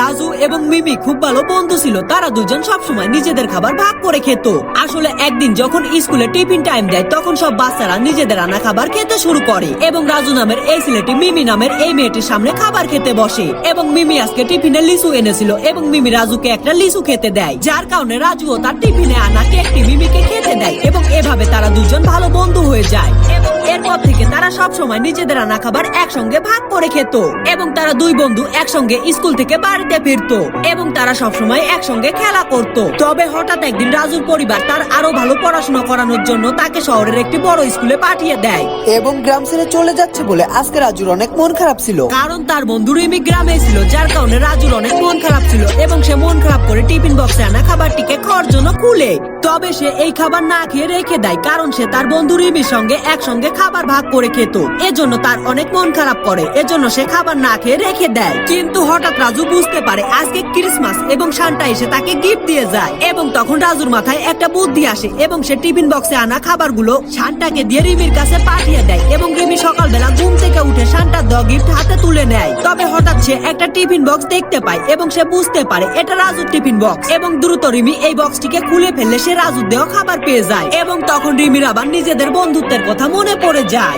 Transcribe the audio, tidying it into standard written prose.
রাজু এবং মিমি খুব ভালো বন্ধু ছিল। তারা দুজন সবসময় নিজেদের খাবার ভাগ করে খেত। আসলে একদিন যখন স্কুলে টিফিন টাইম দেয় তখন সব বাচ্চারা নিজেদের আনা খাবার খেতে শুরু করে এবং রাজু নামের এই ছেলেটি মিমি নামের এই মেয়েটির সামনে খাবার খেতে বসে এবং মিমি আজকে টিফিনে লিচু এনেছিল এবং মিমি রাজুকে একটা লিচু খেতে দেয়, যার কারণে রাজুও তার টিফিনে আনা কেকটি মিমিকে খেতে দেয় এবং এভাবে তারা দুজন ভালো বন্ধু হয়ে যায় এবং এরপর থেকে তারা সব সময় নিজেদের আনা খাবার একসঙ্গে ভাগ করে খেত এবং তারা দুই বন্ধু একসঙ্গে স্কুল থেকে বাড়িতে ফিরতো এবং তারা সবসময় একসঙ্গে খেলা করত। তবে হঠাৎ একদিন রাজুর পরিবার তার আরো ভালো পড়াশোনা করানোর জন্য তাকে শহরের একটি বড় স্কুলে পাঠিয়ে দেয় এবং গ্রাম ছেড়ে চলে যাচ্ছে বলে আজকে রাজুর অনেক মন খারাপ ছিল, কারণ তার বন্ধু রিমি গ্রামে ছিল, যার কারণে রাজুর অনেক মন খারাপ ছিল এবং সে মন খারাপ করে টিফিন বক্সে আনা খাবারটিকে খাওয়ার জন্য খুলে। তবে সে এই খাবার না খেয়ে রেখে দেয়, কারণ সে তার বন্ধু রিমির সঙ্গে একসঙ্গে খাবার ভাগ করে খেত। এজন্য তার অনেক মন খারাপ করে, এজন্য সে খাবার না খেয়ে রেখে দেয়। কিন্তু হঠাৎ রাজু বুঝতে পারে আজকে ক্রিসমাস এবং সান্টা এসে তাকে গিফট দিয়ে যায় এবং তখন রাজুর মাথায় একটা বুদ্ধি আসে এবং সে টিফিন বক্সে আনা খাবারগুলো সান্টাকে দিয়ে রিমির কাছে পাঠিয়ে দেয় এবং রিমি সকালবেলা ঘুম থেকে উঠে সান্টার দেওয়া গিফট হাতে তুলে নেয়। তবে হঠাৎ সে একটা টিফিন বক্স দেখতে পায় এবং সে বুঝতে পারে এটা রাজুর টিফিন বক্স এবং দ্রুত রিমি এই বক্সটিকে খুলে ফেললে সে রাজুর দেওয়া খাবার পেয়ে যায় এবং তখন রিমির আবার নিজেদের বন্ধুত্বের কথা মনে পড়ে যায়।